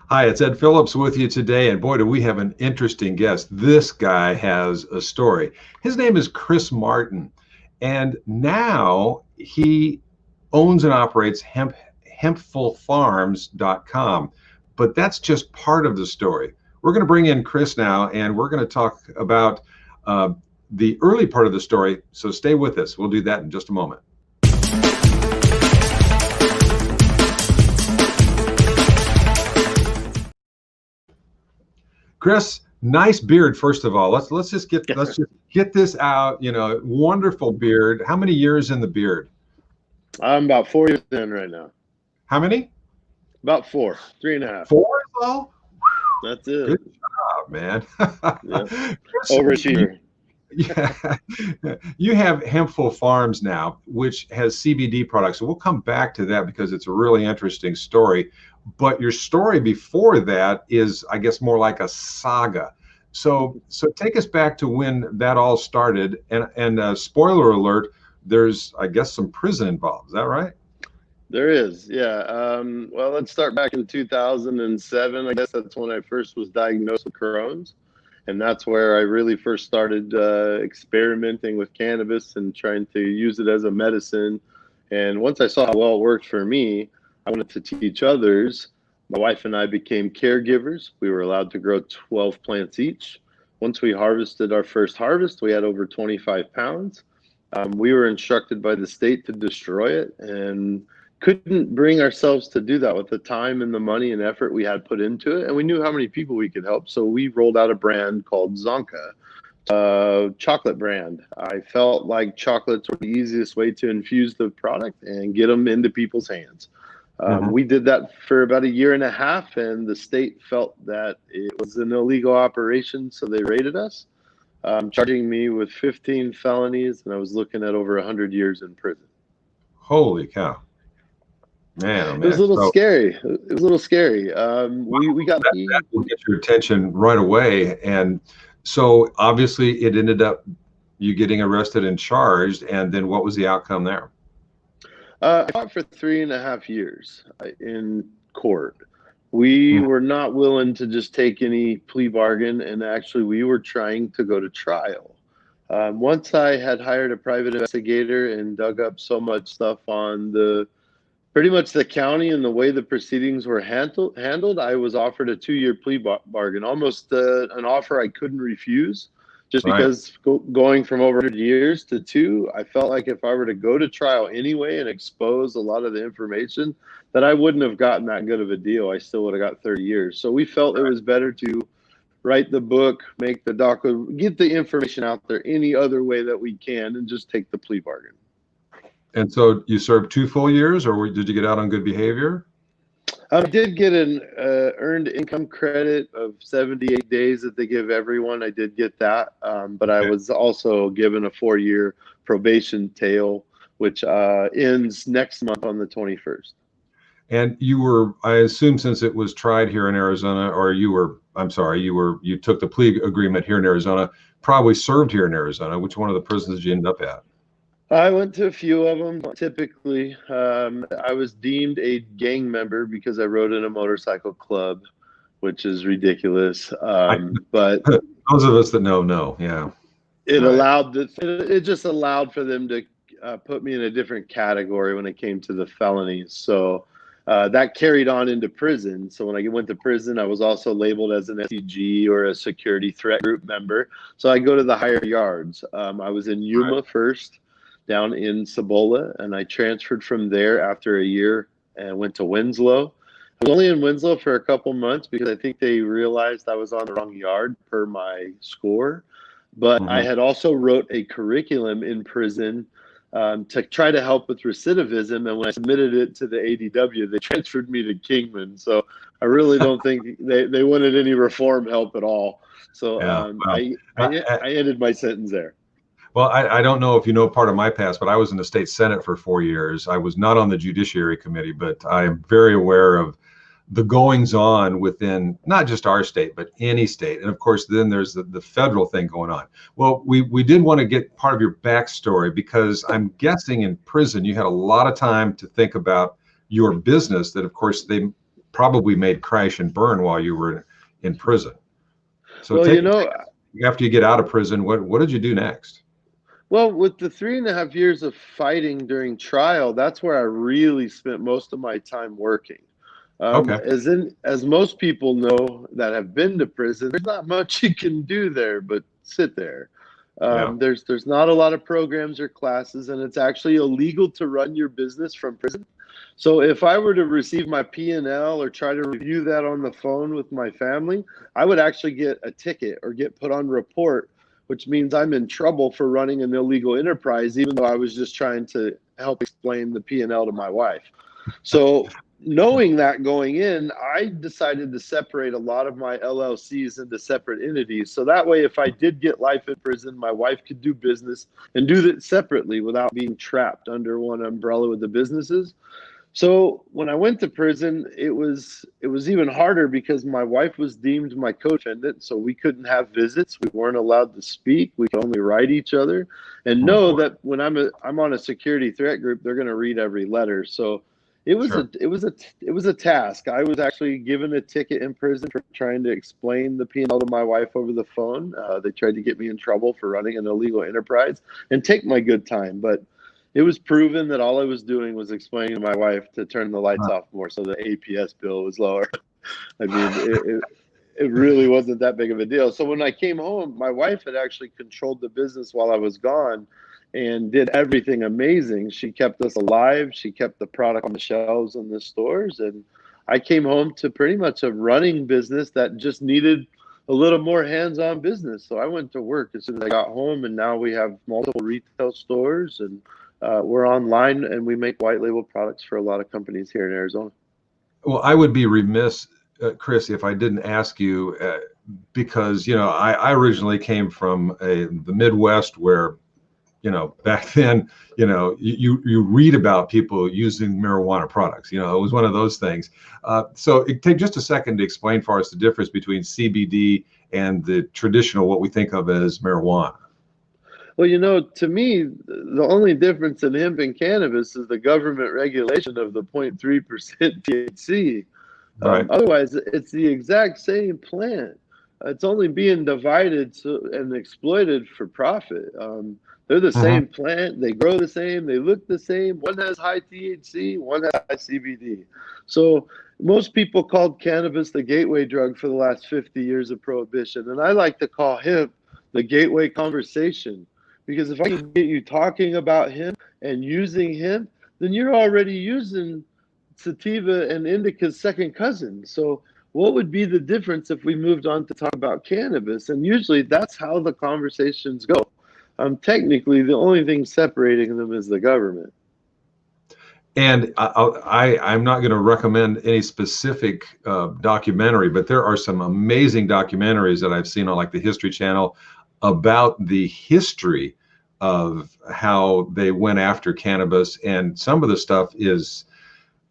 Hi, it's Ed Phillips with you today, and boy, do we have an interesting guest. This guy has a story. His name is Chris Martin, and now he owns and operates hempfulfarms.com. But that's just part of the story. We're going to bring in Chris now, and we're going to talk about the early part of the story. So stay with us. We'll do that in just a moment. Chris, nice beard. First of all, let's just get this out. Wonderful beard. How many years in the beard? I'm about 4 years in right now. How many? About 4, 3.5. 4 is all? That's it. Good job, man. Yeah. Overachiever. Yeah. You have Hempful Farms now, which has CBD products. So we'll come back to that because it's a really interesting story. But your story before that is, I guess, more like a saga. So take us back to when that all started. And spoiler alert, there's, I guess, some prison involved. Is that right? There is, yeah. Well, let's start back in 2007. I guess that's when I first was diagnosed with Crohn's. And that's where I really first started experimenting with cannabis and trying to use it as a medicine. And once I saw how well it worked for me, I wanted to teach others. My wife and I became caregivers. We were allowed to grow 12 plants each. Once we harvested our first harvest, we had over 25 pounds. We were instructed by the state to destroy it and couldn't bring ourselves to do that with the time and the money and effort we had put into it. And we knew how many people we could help. So we rolled out a brand called Zonka, chocolate brand. I felt like chocolates were the easiest way to infuse the product and get them into people's hands. We did that for about 1.5 years, and the state felt that it was an illegal operation, so they raided us, charging me with 15 felonies, and I was looking at over 100 years in prison. Holy cow. Man, oh man. It was a little scary. It was a little scary. We got that will get your attention right away. And so obviously it ended up you getting arrested and charged. And then what was the outcome there? I fought for 3.5 years in court. We were not willing to just take any plea bargain, and actually we were trying to go to trial. Once I had hired a private investigator and dug up so much stuff on pretty much the county and the way the proceedings were handled, I was offered a 2-year plea bargain, almost an offer I couldn't refuse. Just because going from over 100 years to 2, I felt like if I were to go to trial anyway and expose a lot of the information, that I wouldn't have gotten that good of a deal. I still would have got 30 years. So we felt it was better to write the book, make the document, get the information out there any other way that we can, and just take the plea bargain. And so you served 2 full years, or did you get out on good behavior? I did get an earned income credit of 78 days that they give everyone. I did get that, but I was also given a 4-year probation tail, which ends next month on the 21st. And you were, I assume, since it was tried here in Arizona, or you took the plea agreement here in Arizona, probably served here in Arizona. Which one of the prisons did you end up at? I went to a few of them. Typically, I was deemed a gang member because I rode in a motorcycle club, which is ridiculous. But those of us that know, yeah. It just allowed for them to put me in a different category when it came to the felonies. So that carried on into prison. So when I went to prison, I was also labeled as an SCG or a security threat group member. So I go to the higher yards. I was in Yuma first, down in Cibola, and I transferred from there after 1 year and went to Winslow. I was only in Winslow for a couple months because I think they realized I was on the wrong yard per my score. But I had also wrote a curriculum in prison to try to help with recidivism, and when I submitted it to the ADW, they transferred me to Kingman. So I really don't think they wanted any reform help at all. So I ended my sentence there. Well, I don't know if you know part of my past, but I was in the state Senate for 4 years. I was not on the Judiciary Committee, but I am very aware of the goings on within not just our state, but any state. And of course, then there's the federal thing going on. Well, we did want to get part of your backstory because I'm guessing in prison, you had a lot of time to think about your business that, of course, they probably made crash and burn while you were in prison. So Well, after you get out of prison, what did you do next? well, with the 3.5 years of fighting during trial, that's where I really spent most of my time working. Okay. As most people know that have been to prison, there's not much you can do there but sit there. Yeah. There's not a lot of programs or classes, and it's actually illegal to run your business from prison. So if I were to receive my P&L or try to review that on the phone with my family, I would actually get a ticket or get put on report, which means I'm in trouble for running an illegal enterprise, even though I was just trying to help explain the P&L to my wife. So knowing that going in, I decided to separate a lot of my LLCs into separate entities. So that way, if I did get life in prison, my wife could do business and do that separately without being trapped under one umbrella with the businesses. So when I went to prison, it was even harder because my wife was deemed my co-defendant, so we couldn't have visits. We weren't allowed to speak. We could only write each other, and know that when I'm on a security threat group, they're going to read every letter. So it was Sure. it was a task. I was actually given a ticket in prison for trying to explain the P&L to my wife over the phone. They tried to get me in trouble for running an illegal enterprise and take my good time, but it was proven that all I was doing was explaining to my wife to turn the lights off more so the APS bill was lower. I mean, it really wasn't that big of a deal. So when I came home, my wife had actually controlled the business while I was gone and did everything amazing. She kept us alive. She kept the product on the shelves in the stores. And I came home to pretty much a running business that just needed a little more hands-on business. So I went to work as soon as I got home, and now we have multiple retail stores, and we're online, and we make white label products for a lot of companies here in Arizona. Well, I would be remiss, Chris, if I didn't ask you, because I originally came from the Midwest, where back then, you read about people using marijuana products. It was one of those things. So it take just a second to explain for us the difference between CBD and the traditional, what we think of as marijuana. Well, to me, the only difference in hemp and cannabis is the government regulation of the 0.3% THC. Right. Otherwise, it's the exact same plant. It's only being divided and exploited for profit. They're the same plant. They grow the same. They look the same. One has high THC, one has high CBD. So most people called cannabis the gateway drug for the last 50 years of prohibition. And I like to call hemp the gateway conversation. Because if I can get you talking about hemp and using hemp, then you're already using sativa and indica's second cousin. So what would be the difference if we moved on to talk about cannabis? And usually that's how the conversations go. Technically, the only thing separating them is the government. And I'm not going to recommend any specific documentary, but there are some amazing documentaries that I've seen on like the History Channel about the history of how they went after cannabis. And some of the stuff is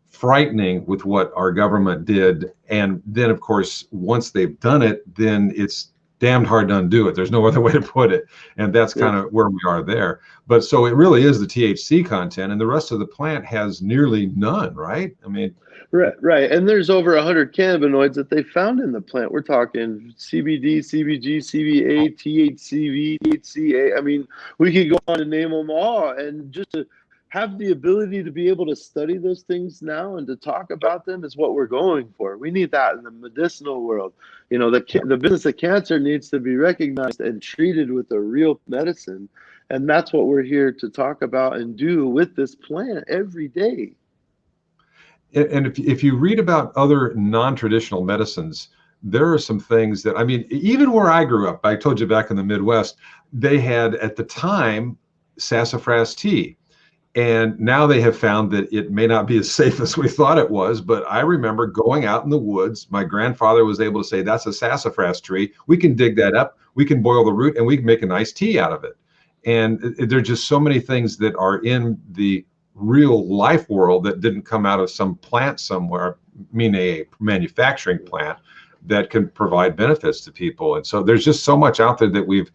frightening with what our government did. And then, of course, once they've done it, then it's damned hard to undo it. There's no other way to put it. And that's kind of where we are there. But so it really is the THC content, and the rest of the plant has nearly none, right? I mean, Right. And there's over 100 cannabinoids that they found in the plant. We're talking CBD, CBG, CBA, THCV, THCA. I mean, we could go on and name them all. And just to have the ability to be able to study those things now and to talk about them is what we're going for. We need that in the medicinal world. The business of cancer needs to be recognized and treated with a real medicine. And that's what we're here to talk about and do with this plant every day. And if you read about other non-traditional medicines, there are some things that, I mean, even where I grew up, I told you back in the Midwest, they had at the time sassafras tea. And now they have found that it may not be as safe as we thought it was. But I remember going out in the woods. My grandfather was able to say, that's a sassafras tree. We can dig that up. We can boil the root and we can make a nice tea out of it. And there are just so many things that are in the real life world that didn't come out of some plant somewhere, meaning a manufacturing plant, that can provide benefits to people. And so there's just so much out there that we've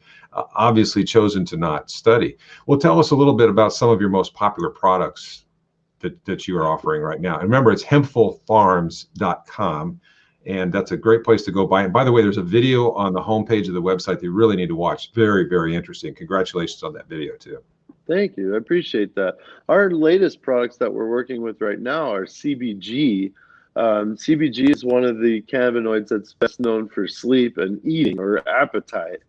obviously chosen to not study. Well, tell us a little bit about some of your most popular products. that you are offering right now. And remember, it's hempfulfarms.com. And that's a great place to go by. And by the way, there's a video on the homepage of the website that you really need to watch. Very, very interesting. Congratulations on that video too. Thank you. I appreciate that. Our latest products that we're working with right now are CBG. CBG is one of the cannabinoids that's best known for sleep and eating or appetite.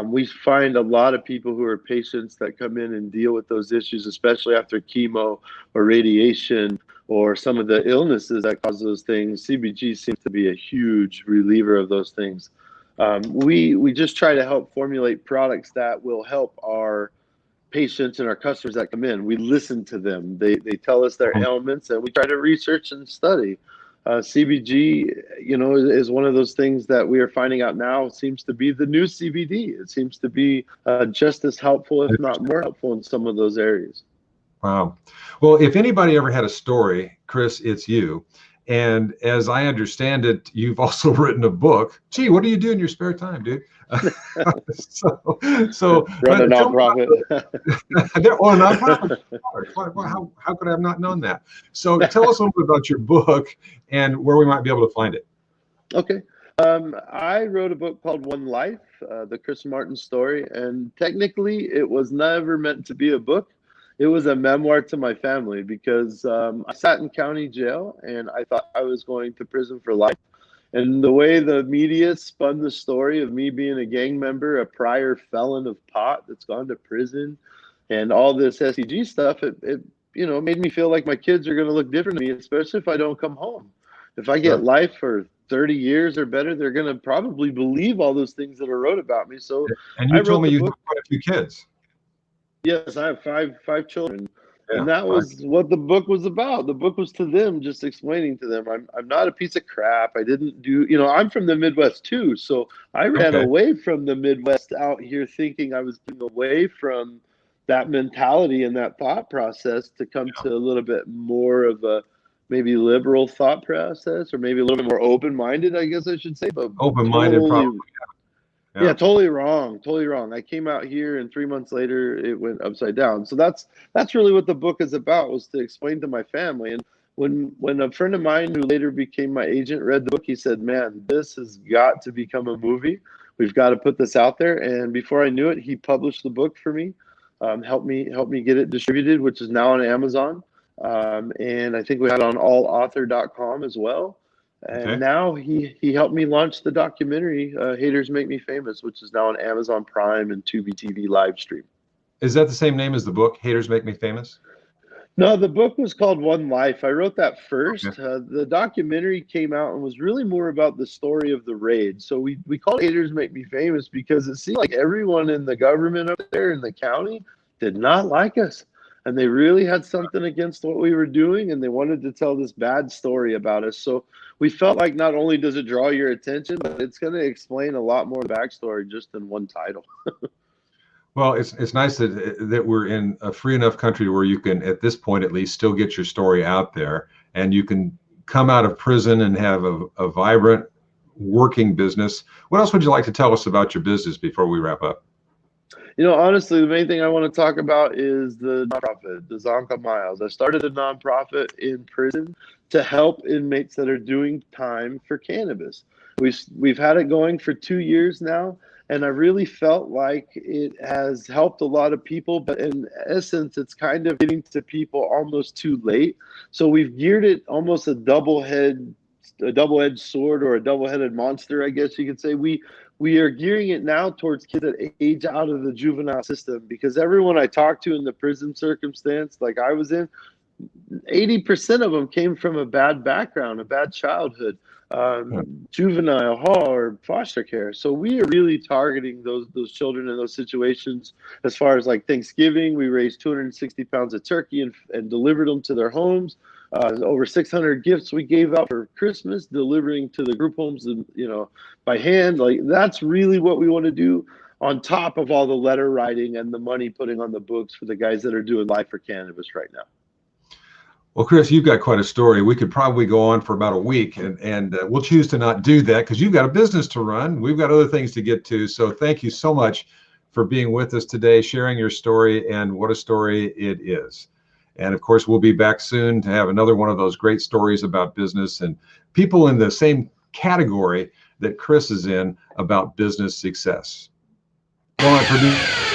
We find a lot of people who are patients that come in and deal with those issues, especially after chemo or radiation or some of the illnesses that cause those things. CBG seems to be a huge reliever of those things. We just try to help formulate products that will help our patients and our customers that come in. We listen to them. They tell us their ailments, and we try to research and study. CBG, is one of those things that we are finding out now seems to be the new CBD. It seems to be just as helpful, if not more helpful, in some of those areas. Wow. Well, if anybody ever had a story, Chris, it's you. And as I understand it, you've also written a book. Gee, what do you do in your spare time, dude? so Run a nonprofit. Or a nonprofit. How could I have not known that? So tell us a little bit about your book and where we might be able to find it. Okay. I wrote a book called One Life, the Chris Martin story. And technically, it was never meant to be a book. It was a memoir to my family because I sat in county jail and I thought I was going to prison for life. And the way the media spun the story of me being a gang member, a prior felon of pot that's gone to prison, and all this SEG stuff, it made me feel like my kids are going to look different to me, especially if I don't come home. If I get life for 30 years or better, they're going to probably believe all those things that are wrote about me. So, and you told me you have quite a few kids. Yes, I have five children. And that was what the book was about. The book was to them, just explaining to them, I'm not a piece of crap. I didn't do, I'm from the Midwest too. So I ran away from the Midwest out here thinking I was getting away from that mentality and that thought process to come to a little bit more of a maybe liberal thought process, or maybe a little bit more open-minded, I guess I should say. But open-minded, probably. Yeah, totally wrong. Totally wrong. I came out here and 3 months later it went upside down. So that's really what the book is about, was to explain to my family. And when a friend of mine who later became my agent read the book, he said, "Man, this has got to become a movie. We've got to put this out there." And before I knew it, he published the book for me, helped me get it distributed, which is now on Amazon. And I think we had it on allauthor.com as well. And now he helped me launch the documentary, Haters Make Me Famous, which is now on Amazon Prime and Tubi TV live stream. Is that the same name as the book, Haters Make Me Famous? No, the book was called One Life. I wrote that first. The documentary came out and was really more about the story of the raid. So we called Haters Make Me Famous because it seemed like everyone in the government up there in the county did not like us. And they really had something against what we were doing, and they wanted to tell this bad story about us. So we felt like not only does it draw your attention, but it's going to explain a lot more backstory just in one title. Well, it's nice that we're in a free enough country where you can, at this point at least, still get your story out there, and you can come out of prison and have a vibrant working business. What else would you like to tell us about your business before we wrap up? Honestly, the main thing I want to talk about is the nonprofit, the Zonka Miles. I started a nonprofit in prison to help inmates that are doing time for cannabis. We've had it going for 2 years now, and I really felt like it has helped a lot of people, but in essence, it's kind of getting to people almost too late. So we've geared it almost a double-edged sword, or a double-headed monster, I guess you could say. We are gearing it now towards kids that age out of the juvenile system, because everyone I talked to in the prison circumstance like I was in, 80% of them came from a bad background, a bad childhood, juvenile hall or foster care. So we are really targeting those children in those situations. As far as like Thanksgiving, we raised 260 pounds of turkey and delivered them to their homes. Over 600 gifts we gave out for Christmas, delivering to the group homes, by hand. Like, that's really what we want to do, on top of all the letter writing and the money putting on the books for the guys that are doing life for cannabis right now. Well, Chris, you've got quite a story. We could probably go on for about a week, and we'll choose to not do that because you've got a business to run. We've got other things to get to. So thank you so much for being with us today, sharing your story, and what a story it is. And of course, we'll be back soon to have another one of those great stories about business and people in the same category that Chris is in about business success. Well, I produce